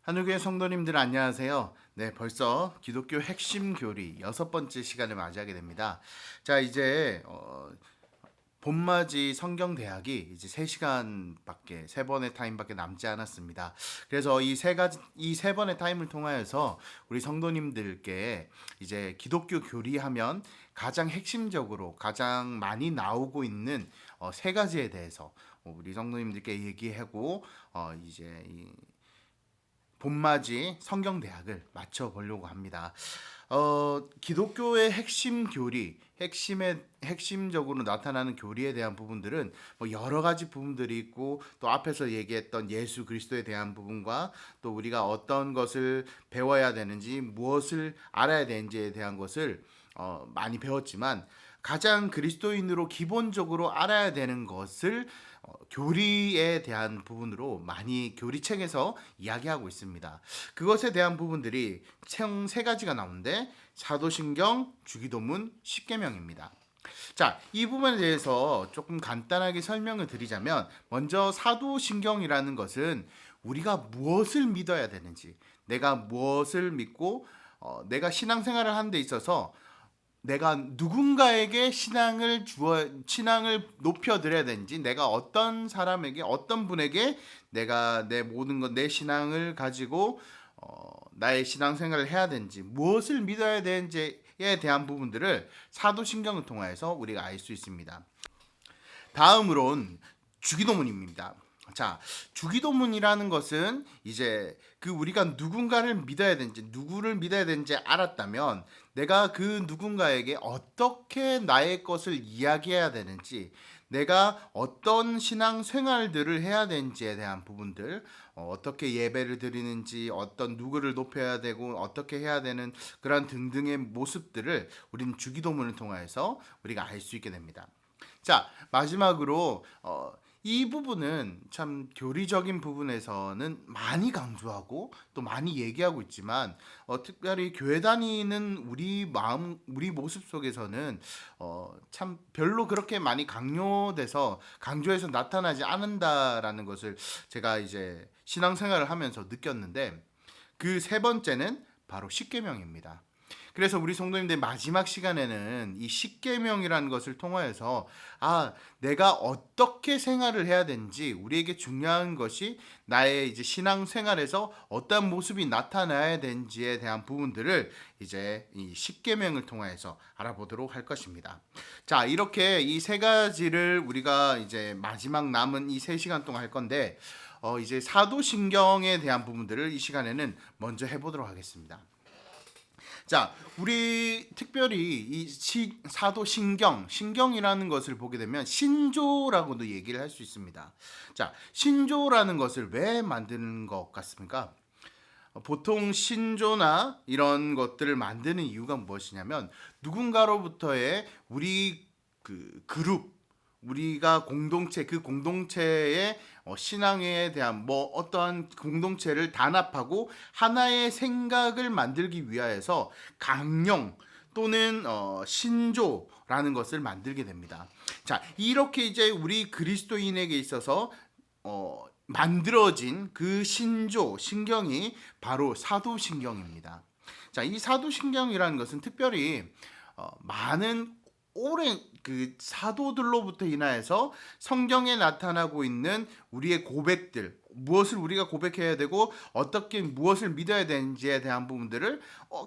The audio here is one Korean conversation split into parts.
한국의 성도님들 안녕하세요. 네, 벌써 기독교 핵심 교리 6번째 시간을 맞이하게 됩니다. 자, 이제 봄맞이 성경대학이 이제 3시간밖에 3번의 타임밖에 남지 않았습니다. 그래서 이 세 번의 타임을 통하여서 우리 성도님들께 이제 기독교 교리하면 가장 핵심적으로 가장 많이 나오고 있는 세 가지에 대해서 우리 성도님들께 얘기하고 이제 이 봄맞이 성경대학을 맞춰보려고 합니다. 기독교의 핵심 교리, 핵심적으로 나타나는 교리에 대한 부분들은 뭐 여러 가지 부분들이 있고, 또 앞에서 얘기했던 예수 그리스도에 대한 부분과 또 우리가 어떤 것을 배워야 되는지, 무엇을 알아야 되는지에 대한 것을 많이 배웠지만, 가장 그리스도인으로 기본적으로 알아야 되는 것을 교리에 대한 부분으로 많이 교리책에서 이야기하고 있습니다. 그것에 대한 부분들이 총 3가지가 나오는데 사도신경, 주기도문, 십계명입니다. 자, 이 부분에 대해서 조금 간단하게 설명을 드리자면, 먼저 사도신경이라는 것은 우리가 무엇을 믿어야 되는지, 내가 무엇을 믿고 내가 신앙생활을 하는 데 있어서 내가 누군가에게 신앙을 높여드려야 되는지, 내가 어떤 사람에게, 어떤 분에게 내가 내 모든 것, 내 신앙을 가지고 나의 신앙생활을 해야 되는지, 무엇을 믿어야 되는지에 대한 부분들을 사도신경을 통해서 우리가 알 수 있습니다. 다음으론 주기도문입니다. 자, 주기도문이라는 것은 이제 그 우리가 누군가를 믿어야 되는지, 누구를 믿어야 되는지 알았다면 내가 그 누군가에게 어떻게 나의 것을 이야기해야 되는지, 내가 어떤 신앙 생활들을 해야 되는지에 대한 부분들, 어떻게 예배를 드리는지, 어떤 누구를 높여야 되고 어떻게 해야 되는 그런 등등의 모습들을 우리는 주기도문을 통해서 우리가 알 수 있게 됩니다. 자, 마지막으로 이 부분은 참 교리적인 부분에서는 많이 강조하고 또 많이 얘기하고 있지만, 특별히 교회 다니는 우리 마음, 우리 모습 속에서는 참 별로 그렇게 많이 강조해서 나타나지 않는다라는 것을 제가 이제 신앙생활을 하면서 느꼈는데, 그 3번째는 바로 십계명입니다. 그래서 우리 성도님들 마지막 시간에는 이 십계명이라는 것을 통하여서 내가 어떻게 생활을 해야 되는지, 우리에게 중요한 것이 나의 이제 신앙 생활에서 어떤 모습이 나타나야 되는지에 대한 부분들을 이제 이 십계명을 통하여서 알아보도록 할 것입니다. 자, 이렇게 이 3가지를 우리가 이제 마지막 남은 이 3시간 동안 할 건데, 이제 사도신경에 대한 부분들을 이 시간에는 먼저 해보도록 하겠습니다. 자, 우리 특별히 이 신경이라는 것을 보게 되면 신조라고도 얘기를 할 수 있습니다. 자, 신조라는 것을 왜 만드는 것 같습니까? 보통 신조나 이런 것들을 만드는 이유가 무엇이냐면, 누군가로부터의 우리 그 그룹, 우리가 공동체, 그 공동체의 신앙에 대한 어떠한 공동체를 단합하고 하나의 생각을 만들기 위하여서 강령 또는 신조라는 것을 만들게 됩니다. 자, 이렇게 이제 우리 그리스도인에게 있어서 만들어진 그 신경이 바로 사도신경입니다. 자, 이 사도신경이라는 것은 특별히 많은 오랜 그 사도들로부터 인하여서 성경에 나타나고 있는 우리의 고백들, 무엇을 우리가 고백해야 되고 어떻게 무엇을 믿어야 되는지에 대한 부분들을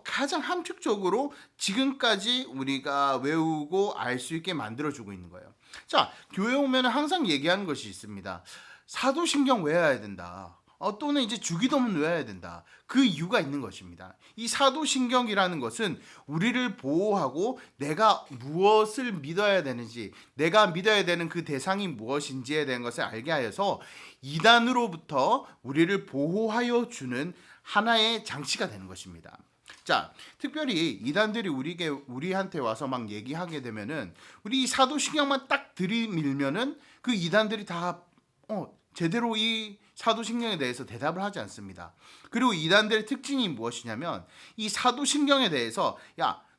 가장 함축적으로 지금까지 우리가 외우고 알 수 있게 만들어주고 있는 거예요. 자, 교회 오면 항상 얘기하는 것이 있습니다. 사도신경 외워야 된다. 또는 이제 주기도문 외워야 된다. 그 이유가 있는 것입니다. 이 사도신경이라는 것은 우리를 보호하고 내가 무엇을 믿어야 되는지, 내가 믿어야 되는 그 대상이 무엇인지에 대한 것을 알게 하여서 이단으로부터 우리를 보호하여 주는 하나의 장치가 되는 것입니다. 자, 특별히 이단들이 우리한테 와서 막 얘기하게 되면은, 우리 사도신경만 딱 들이밀면은 그 이단들이 다 제대로 이 사도신경에 대해서 대답을 하지 않습니다. 그리고 이단들의 특징이 무엇이냐면, 이 사도신경에 대해서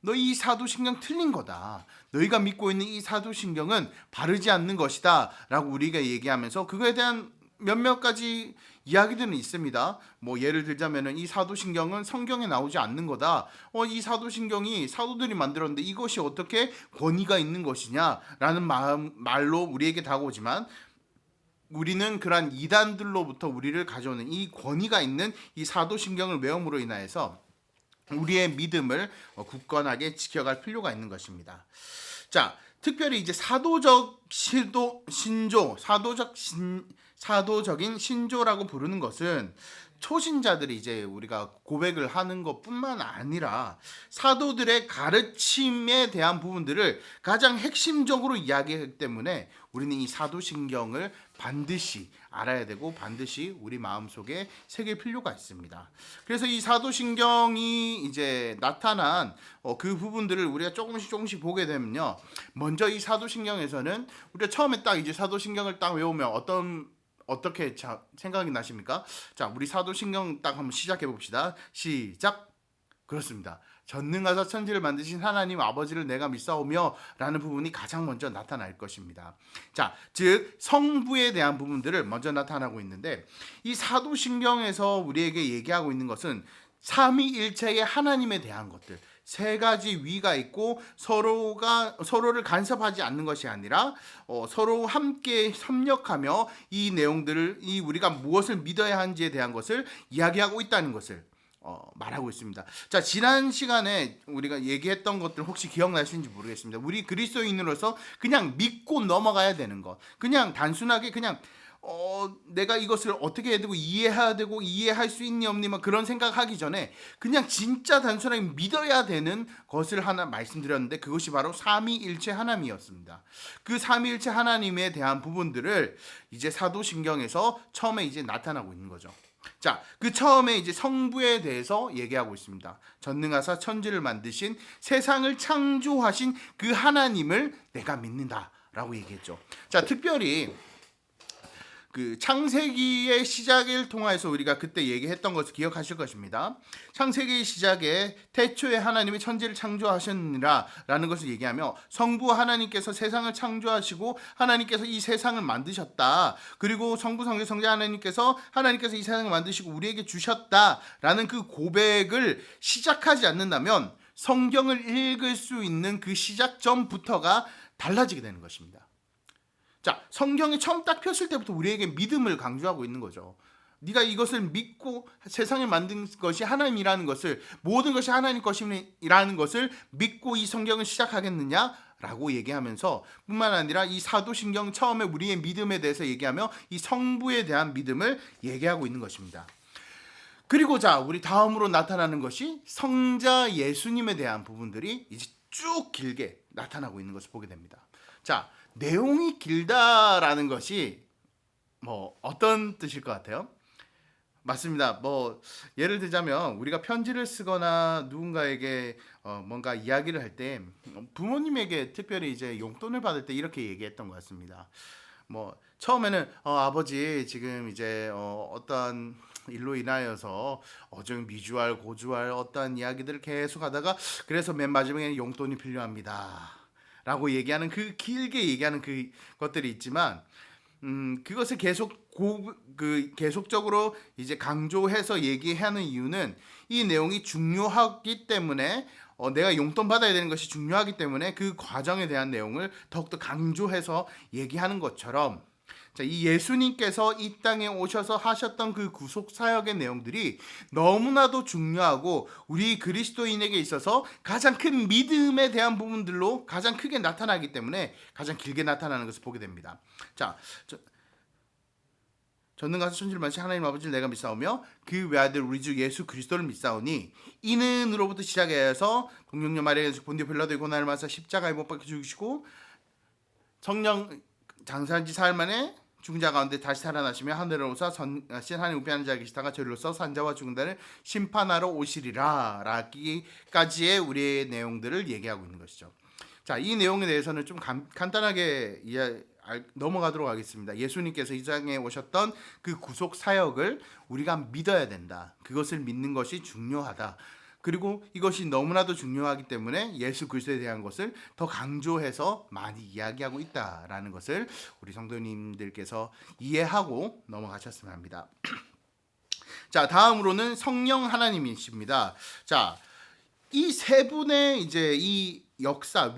너 이 사도신경 틀린 거다, 너희가 믿고 있는 이 사도신경은 바르지 않는 것이다 라고 우리가 얘기하면서 그거에 대한 몇몇 가지 이야기들은 있습니다. 뭐 예를 들자면은 이 사도신경은 성경에 나오지 않는 거다. 이 사도신경이 사도들이 만들었는데 이것이 어떻게 권위가 있는 것이냐라는 말로 우리에게 다가오지만, 우리는 그러한 이단들로부터 우리를 가져오는 이 권위가 있는 이 사도신경을 외움으로 인하여서 우리의 믿음을 굳건하게 지켜갈 필요가 있는 것입니다. 자, 특별히 이제 사도적인 신조라고 부르는 것은 초신자들이 이제 우리가 고백을 하는 것뿐만 아니라 사도들의 가르침에 대한 부분들을 가장 핵심적으로 이야기하기 때문에 우리는 이 사도신경을 반드시 알아야 되고 반드시 우리 마음속에 새길 필요가 있습니다. 그래서 이 사도신경이 이제 나타난 그 부분들을 우리가 조금씩 보게 되면요, 먼저 이 사도신경에서는 우리가 처음에 딱 이제 사도신경을 딱 외우면 어떻게 생각이 나십니까? 자, 우리 사도신경 딱 한번 시작해 봅시다. 시작. 그렇습니다. 전능하사 천지를 만드신 하나님 아버지를 내가 믿사오며 라는 부분이 가장 먼저 나타날 것입니다. 자, 즉 성부에 대한 부분들을 먼저 나타나고 있는데, 이 사도신경에서 우리에게 얘기하고 있는 것은 삼위일체의 하나님에 대한 것들, 세 가지 위가 있고 서로를 간섭하지 않는 것이 아니라 서로 함께 협력하며 이 내용들을, 이 우리가 무엇을 믿어야 하는지에 대한 것을 이야기하고 있다는 것을 말하고 있습니다. 자, 지난 시간에 우리가 얘기했던 것들 혹시 기억나시는지 모르겠습니다. 우리 그리스도인으로서 그냥 믿고 넘어가야 되는 것, 그냥 단순하게 그냥 내가 이것을 어떻게 해야 되고 이해해야 되고 이해할 수 있니 없니 막 그런 생각하기 전에 그냥 진짜 단순하게 믿어야 되는 것을 하나 말씀드렸는데, 그것이 바로 삼위일체 하나님이었습니다. 그 삼위일체 하나님에 대한 부분들을 이제 사도신경에서 처음에 이제 나타나고 있는 거죠. 자, 그 처음에 이제 성부에 대해서 얘기하고 있습니다. 전능하사 천지를 만드신 세상을 창조하신 그 하나님을 내가 믿는다라고 얘기했죠. 자, 특별히 그 창세기의 시작을 통해서 우리가 그때 얘기했던 것을 기억하실 것입니다. 창세기의 시작에 태초에 하나님이 천지를 창조하셨느니라 라는 것을 얘기하며, 성부 하나님께서 세상을 창조하시고 하나님께서 이 세상을 만드셨다, 그리고 성부 성자 성자 하나님께서 이 세상을 만드시고 우리에게 주셨다 라는 그 고백을 시작하지 않는다면 성경을 읽을 수 있는 그 시작점부터가 달라지게 되는 것입니다. 자, 성경이 처음 딱 폈을 때부터 우리에게 믿음을 강조하고 있는 거죠. 네가 이것을 믿고 세상을 만든 것이 하나님이라는 것을, 모든 것이 하나님 것이라는 것을 믿고 이 성경을 시작하겠느냐라고 얘기하면서, 뿐만 아니라 이 사도신경 처음에 우리의 믿음에 대해서 얘기하며 이 성부에 대한 믿음을 얘기하고 있는 것입니다. 그리고 자, 우리 다음으로 나타나는 것이 성자 예수님에 대한 부분들이 이제 쭉 길게 나타나고 있는 것을 보게 됩니다. 자, 내용이 길다라는 것이 뭐 어떤 뜻일 것 같아요? 맞습니다. 뭐 예를 들자면 우리가 편지를 쓰거나 누군가에게 뭔가 이야기를 할 때, 부모님에게 특별히 이제 용돈을 받을 때 이렇게 얘기했던 것 같습니다. 뭐 처음에는 아버지 지금 이제 어떠한 일로 인하여서 좀 미주알 고주알 어떠한 이야기들을 계속 하다가, 그래서 맨 마지막에 용돈이 필요합니다 라고 얘기하는, 그 길게 얘기하는 그 것들이 있지만, 그것을 계속적으로 이제 강조해서 얘기하는 이유는 이 내용이 중요하기 때문에, 내가 용돈 받아야 되는 것이 중요하기 때문에 그 과정에 대한 내용을 더욱더 강조해서 얘기하는 것처럼, 자, 이 예수님께서 이 땅에 오셔서 하셨던 그 구속 사역의 내용들이 너무나도 중요하고 우리 그리스도인에게 있어서 가장 큰 믿음에 대한 부분들로 가장 크게 나타나기 때문에 가장 길게 나타나는 것을 보게 됩니다. 자, 전능하사 천지를 만드신 하나님 아버지를 내가 믿사오며 그 외아들 우리 주 예수 그리스도를 믿사오니, 이는으로부터 시작해서 동정녀 마리아에서 본디오 빌라도의 고난을 받아 십자가에 못 박혀 죽으시고 성령 장사한 지 사흘 만에 죽은 자 가운데 다시 살아나시며 하늘로 오사 선하신 하나님 우편한 자가 계시다가 저리로서 산자와 죽은 자를 심판하러 오시리라 라기까지의 우리의 내용들을 얘기하고 있는 것이죠. 자, 이 내용에 대해서는 좀 간단하게 넘어가도록 하겠습니다. 예수님께서 이 땅에 오셨던 그 구속 사역을 우리가 믿어야 된다. 그것을 믿는 것이 중요하다. 그리고 이것이 너무나도 중요하기 때문에 예수 그리스도에 대한 것을 더 강조해서 많이 이야기하고 있다라는 것을 우리 성도님들께서 이해하고 넘어가셨으면 합니다. 자, 다음으로는 성령 하나님이십니다. 자, 이 세 분의 이제 이 역사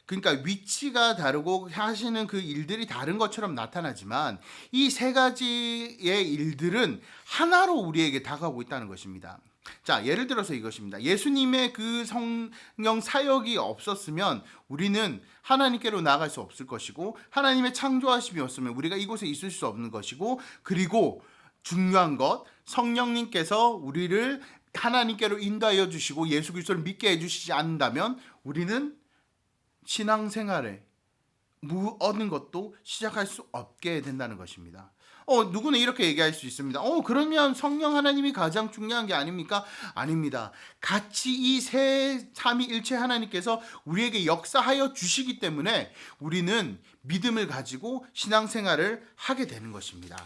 그러니까 위치가 다르고 하시는 그 일들이 다른 것처럼 나타나지만 이 세 가지의 일들은 하나로 우리에게 다가오고 있다는 것입니다. 자, 예를 들어서 이것입니다. 예수님의 그 성령 사역이 없었으면 우리는 하나님께로 나아갈 수 없을 것이고, 하나님의 창조하심이 없으면 우리가 이곳에 있을 수 없는 것이고, 그리고 중요한 것, 성령님께서 우리를 하나님께로 인도하여 주시고 예수 그리스도를 믿게 해주시지 않는다면 우리는 신앙생활에 얻는 것도 시작할 수 없게 된다는 것입니다. 누구는 이렇게 얘기할 수 있습니다. 그러면 성령 하나님이 가장 중요한 게 아닙니까? 아닙니다. 같이 이 세 삼위일체 하나님께서 우리에게 역사하여 주시기 때문에 우리는 믿음을 가지고 신앙생활을 하게 되는 것입니다.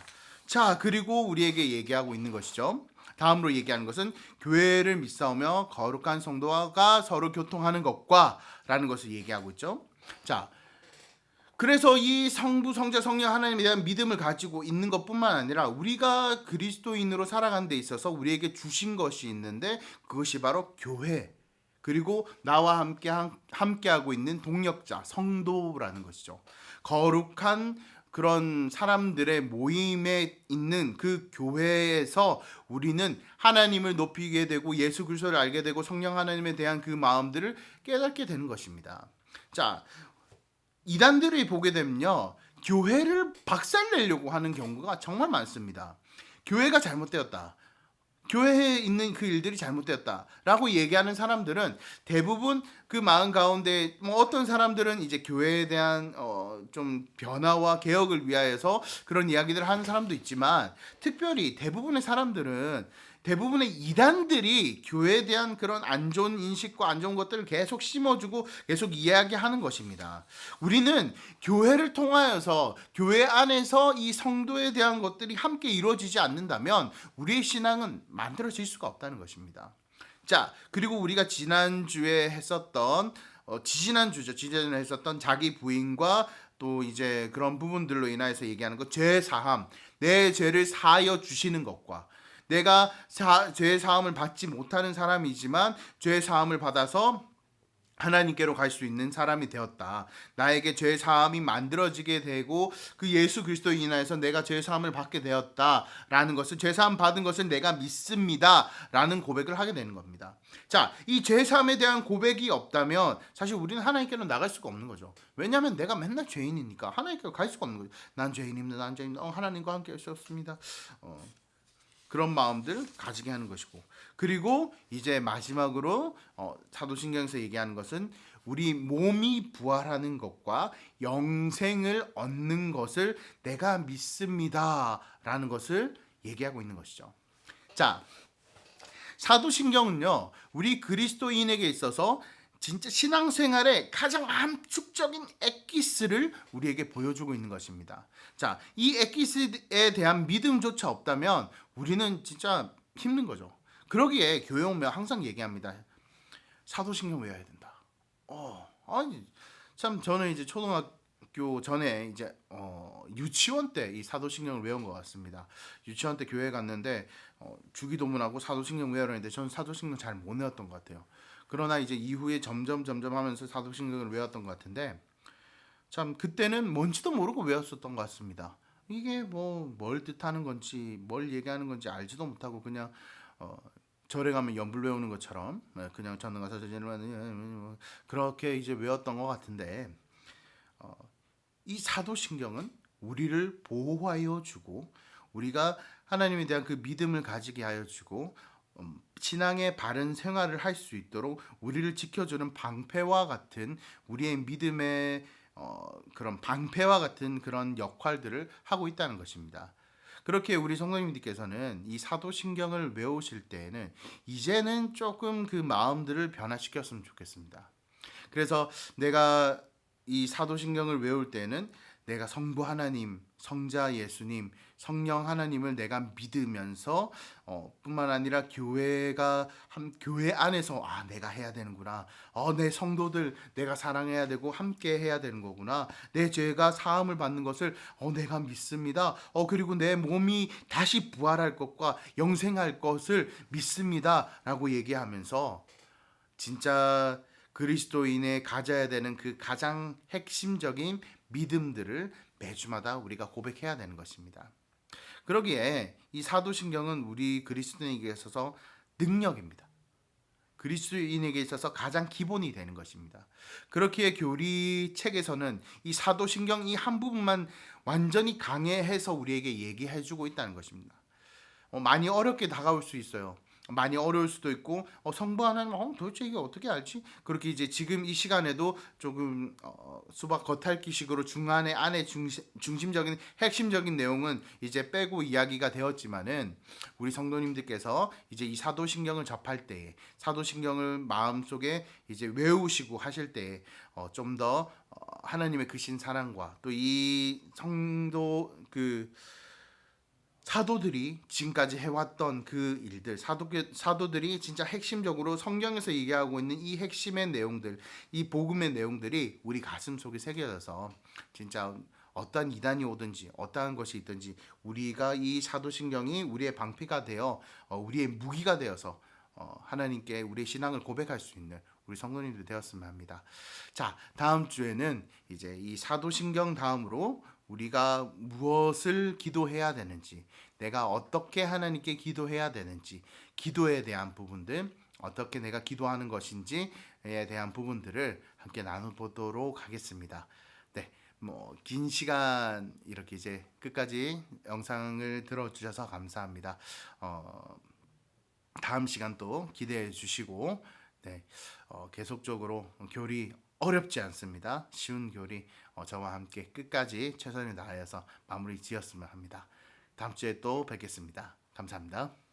자, 그리고 우리에게 얘기하고 있는 것이죠. 다음으로 얘기하는 것은 교회를 믿사오며 거룩한 성도가 서로 교통하는 것과 라는 것을 얘기하고 있죠. 자, 그래서 이 성부, 성자, 성령 하나님에 대한 믿음을 가지고 있는 것뿐만 아니라 우리가 그리스도인으로 살아가는 데 있어서 우리에게 주신 것이 있는데 그것이 바로 교회, 그리고 나와 함께하고 있는 동역자, 성도라는 것이죠. 거룩한 그런 사람들의 모임에 있는 그 교회에서 우리는 하나님을 높이게 되고 예수 그리스도를 알게 되고 성령 하나님에 대한 그 마음들을 깨닫게 되는 것입니다. 자, 이단들이 보게 되면요, 교회를 박살내려고 하는 경우가 정말 많습니다. 교회가 잘못되었다, 교회에 있는 그 일들이 잘못되었다라고 얘기하는 사람들은 대부분 그 마음 가운데 어떤 사람들은 이제 교회에 대한 좀 변화와 개혁을 위하여서 그런 이야기들을 하는 사람도 있지만, 특별히 대부분의 이단들이 교회에 대한 그런 안 좋은 인식과 안 좋은 것들을 계속 심어주고 계속 이야기하는 것입니다. 우리는 교회를 통하여서 교회 안에서 이 성도에 대한 것들이 함께 이루어지지 않는다면 우리의 신앙은 만들어질 수가 없다는 것입니다. 자, 그리고 우리가 지난주에 했었던 지지난주에 했었던 자기 부인과 또 이제 그런 부분들로 인하여서 얘기하는 것, 죄 사함, 내 죄를 사하여 주시는 것과, 내가 죄 사함을 받지 못하는 사람이지만 죄 사함을 받아서 하나님께로 갈 수 있는 사람이 되었다. 나에게 죄 사함이 만들어지게 되고 그 예수 그리스도에 인하여서 내가 죄 사함을 받게 되었다라는 것을, 죄 사함 받은 것을 내가 믿습니다라는 고백을 하게 되는 겁니다. 자, 이 죄 사함에 대한 고백이 없다면 사실 우리는 하나님께로 나갈 수가 없는 거죠. 왜냐하면 내가 맨날 죄인이니까 하나님께로 갈 수가 없는 거죠. 난 죄인입니다. 난 죄인입니다. 하나님과 함께 할 수 없습니다. 그런 마음들을 가지게 하는 것이고, 그리고 이제 마지막으로 사도신경에서 얘기하는 것은 우리 몸이 부활하는 것과 영생을 얻는 것을 내가 믿습니다라는 것을 얘기하고 있는 것이죠. 자, 사도신경은요, 우리 그리스도인에게 있어서 진짜 신앙생활의 가장 함축적인 엑기스를 우리에게 보여주고 있는 것입니다. 자, 이 엑기스에 대한 믿음조차 없다면 우리는 진짜 힘든 거죠. 그러기에 교회 오면 항상 얘기합니다. 사도신경 외워야 된다. 아니 참, 저는 이제 초등학교 전에 이제 유치원 때 이 사도신경을 외운 것 같습니다. 유치원 때 교회 갔는데 주기도문하고 사도신경 외우라 했는데 저는 사도신경 잘 못 외웠던 것 같아요. 그러나 이제 이후에 점점 하면서 사도신경을 외웠던 것 같은데, 참 그때는 뭔지도 모르고 외웠었던 것 같습니다. 이게 뭘 뜻하는 건지 뭘 얘기하는 건지 알지도 못하고 그냥 절에 가면 연불 외우는 것처럼 그냥 전능과 사제는 그렇게 이제 외웠던 것 같은데, 이 사도신경은 우리를 보호하여 주고 우리가 하나님에 대한 그 믿음을 가지게 하여 주고 신앙의 바른 생활을 할 수 있도록 우리를 지켜주는 방패와 같은, 우리의 믿음의 그런 방패와 같은 그런 역할들을 하고 있다는 것입니다. 그렇게 우리 성도님들께서는 이 사도신경을 외우실 때에는 이제는 조금 그 마음들을 변화시켰으면 좋겠습니다. 그래서 내가 이 사도신경을 외울 때는 내가 성부 하나님, 성자 예수님, 성령 하나님을 내가 믿으면서 뿐만 아니라 교회 안에서 내가 해야 되는구나. 내 성도들 내가 사랑해야 되고 함께 해야 되는 거구나. 내 죄가 사함을 받는 것을 내가 믿습니다. 그리고 내 몸이 다시 부활할 것과 영생할 것을 믿습니다라고 얘기하면서 진짜 그리스도인의 가져야 되는 그 가장 핵심적인 믿음들을 매주마다 우리가 고백해야 되는 것입니다. 그러기에 이 사도신경은 우리 그리스도인에게 있어서 능력입니다. 그리스도인에게 있어서 가장 기본이 되는 것입니다. 그렇기에 교리책에서는 이 사도신경 이 한 부분만 완전히 강해해서 우리에게 얘기해주고 있다는 것입니다. 많이 어렵게 다가올 수 있어요. 많이 어려울 수도 있고 성부 하나님 도대체 이게 어떻게 알지? 그렇게 이제 지금 이 시간에도 조금 수박 겉핥기식으로 중간에 안에 중심적인 핵심적인 내용은 이제 빼고 이야기가 되었지만은 우리 성도님들께서 이제 이 사도신경을 접할 때에 사도신경을 마음속에 이제 외우시고 하실 때에 좀 더 하나님의 크신 사랑과 또 이 성도 사도들이 지금까지 해왔던 그 일들, 사도들이 진짜 핵심적으로 성경에서 얘기하고 있는 이 핵심의 내용들, 이 복음의 내용들이 우리 가슴 속에 새겨져서 진짜 어떠한 이단이 오든지 어떠한 것이 있든지 우리가 이 사도신경이 우리의 방패가 되어 우리의 무기가 되어서 하나님께 우리의 신앙을 고백할 수 있는 우리 성도님들 되었으면 합니다. 자, 다음 주에는 이제 이 사도신경 다음으로 우리가 무엇을 기도해야 되는지, 내가 어떻게 하나님께 기도해야 되는지, 기도에 대한 부분들, 어떻게 내가 기도하는 것인지에 대한 부분들을 함께 나눠보도록 하겠습니다. 네, 긴 시간 이렇게 이제 끝까지 영상을 들어주셔서 감사합니다. 다음 시간 또 기대해 주시고, 네, 계속적으로 교리 어렵지 않습니다. 쉬운 교리 저와 함께 끝까지 최선을 다하여서 마무리 지었으면 합니다. 다음 주에 또 뵙겠습니다. 감사합니다.